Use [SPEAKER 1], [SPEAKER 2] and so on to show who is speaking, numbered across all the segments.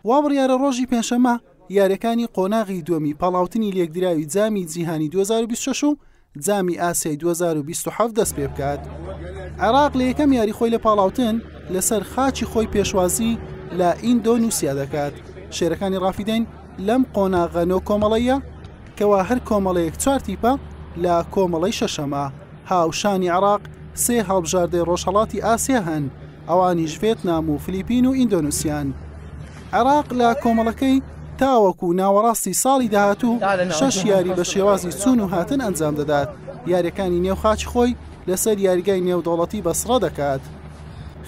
[SPEAKER 1] وا بڕیارە ڕۆژی پێنجشەممە یاریەکانی قۆناغی دووەمی پاڵاوتنی لێکدراوی جامی جیهانی 2026 و جامی ئاسیای 2027 دەست پێ بکات. عێراق لە یەکەم یاری خۆی لە پاڵاوتن لەسەر خاچی خۆی پێشوازی لە ئیندۆنوسیا دەکات. شێرەکانی ڕافیدەین لەم قۆناغە نۆ کۆمەڵەیە کەوا هەر کۆمەڵەیەک 4 تیپە لە کۆمەڵەی شەشەمە. هاوشانی عێراق 3 هەڵبژاردەی ڕۆژهەڵاتی ئاسیا هەن، ئەوانیش ڤێتنام و فلیپین و ئیندۆنوسیان. عێراق لە کۆمەڵەکەی تاوەکو ناوەڕاستی ساڵی داهاتوو 6 یاری بە شێوازی چوون و هاتن ئەنجام دەدات. یاریەکانی نێوخاچی خۆی لەسەر یاریگای نێودەوڵەتی بەسڕە دەکات.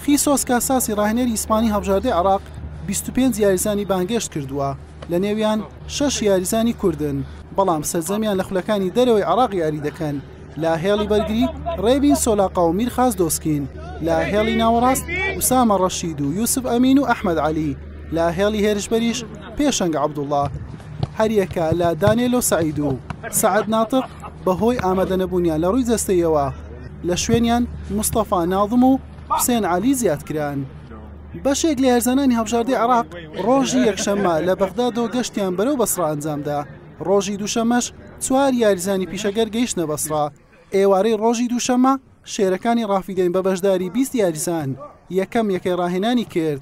[SPEAKER 1] خیسۆس کاساسی ڕاهێنەری ئیسپانی هەڵبژاردەی عێراق 25 یاریزانی بانگێشت کردووە، لە نێویان 6 یاریزانی کوردن، بەڵام سەرجەمیان لە خولەکانی دەرەوەی عێراق یاری دەکەن. لە هێڵی بەرگری ڕێبین سۆلاقا و میرخاز دۆسکین، لە هێڵی ناوەڕاست ئوسامە ڕەشید و یوسف ئەمین و ئەحمەد عەلی، لە هێڵی هێرشبەریش پێشەنگ عەبدوڵڵا، هەریەکە لە دانێلۆ سەعید و سەعەد ناتق بەهۆی ئامادەنەبوونیان لە ڕووی جەستەیەوە لە شوێنیان مستەفا ناظم و حوسێن عەلی زیادکران. بەشێک لە هێرزانانی هەڵبژاردەی عێراق ڕۆژی یەکشەممە لە بەغدادەوە گەشتیان بەرەو بەسڕا ئەنجامدا. ڕۆژی دووشەمەش 4 یاریزانی پیشەگەر گەیشتنە بەسڕا. ئێوارەی ڕۆژی دووشەممە شێرەکانی ڕافیدەین بە بەشداری 20 یاریزان یەکەم یەکەی ڕاهێنانی کرد.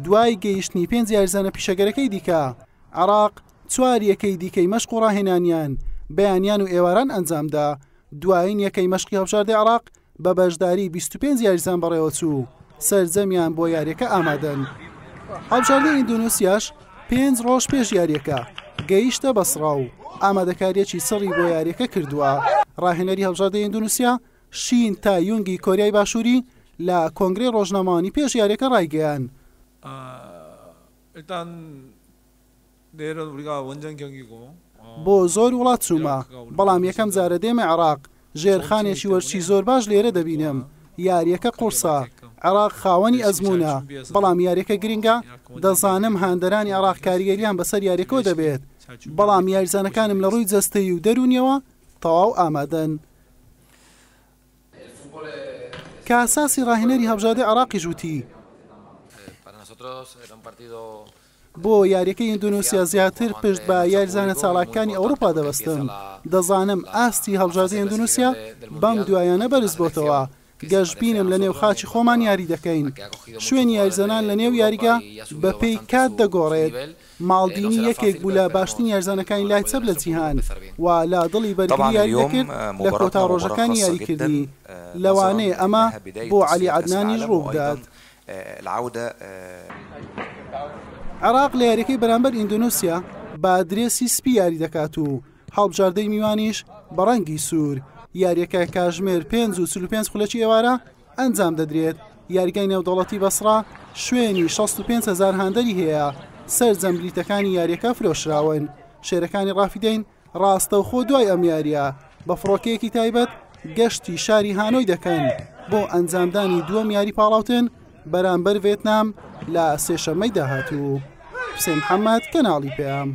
[SPEAKER 1] دوای گەیشتنی 5 یاریزانە پیشەگەرەکەی دیکە، عێراق 4 یەکەی دیکەی مەشق و ڕاهێنانیان بەیانیان و ئێواران ئەنجامدا. دوایین یەکەی مەشقی هەڵبژاردەی عێراق بە بەشداری 25 یاریزان بەڕێوە چوو، سەرجەمیان بۆ یاریەکە ئامادەن. هەڵبژاردەی ئیندۆنوسیاش 5 ڕۆژ پێش یاریەکە گەیشتە بەسڕا و ئامادەکاریەکی سڕی بۆ یاریەکە کردووە. ڕاهێنەری هەڵبژاردەی ئیندۆنوسیا شین تا یونگی کۆریای باشووری لە کۆنگرەی ڕۆژنامەوانی پێش یاریەکە ڕایگەیان. بۆ زۆر وڵات چوومە، بەڵام یەکەم جارە دێمە عێراق، ژێرخانێکی وەرچی زۆر باش لێرە دەبینم. یاریەکە قورسە، عێراق خاوەنی ئەزمونە، بەڵام یاریەکە گرنگە. دەزانم هاندەرانی عێراق کاریگەریان بەسەر یاریەکەوە دەبێت، بەڵام یاریزانەکانم لە ڕووی جەستەی و دەرونیەوە تەواو ئامادەن. کاساسی ڕاهێنەری هەڵبژاردەی عێراقی ژووتی بۆ یاریەکەی ئیندۆنوسیا زیاتر پشت بە یاریزانە چاڵاکانی ئەوروپا دەبەستن. دەزانم ئاستی هەڵبژاردەی ئیندۆنوسیا بەم دوایانە بەرز بۆتەوە. گەشتبینم لە نێو خاچی خۆمان یاری دەکەین. شوێنی یاریزانان لە نێو یاریگا بە پێی کات دەگۆڕێت. ماڵدینی یەکێک بوو لە باشترین یاریزانەکانی لای چەپ لە جیهان و لە دڵی بەرگری یاری دەکرد لە کۆتا ڕۆژەکانی یاریکردنی. لەوانەیە ئەمە بۆ عەلی عەدنانیش ڕوو بدات. عێراق لە یاریەکەی بەرامبەر ئیندۆنوسیا بە ئەدرێسی سپی یاری دەکات و هەڵبژاردەی میوانیش بە ڕەنگی سوور. یاریەکە کاژمێر 5 و 45 خولەکی ئێوارە ئەنجام دەدرێت. یاریگای نێودەوڵەتی بەسڕا شوێنی 65,000 هاندەری هەیە. سەرجەم بلیتەکانی یاریەکە فرۆشراون. شێرەکانی ڕافیدەین ڕاستەوخۆ دوای ئەم یاریە بە فڕۆکەیەکی تایبەت گەشتی شاری هانۆی دەکەن بۆ ئەنجامدانی دووەم یاری پاڵاوتن بەرامبەر ڤێتنام لە سێشەممەی داهاتوو. حوسێن محەممەد، کەناڵی پێام.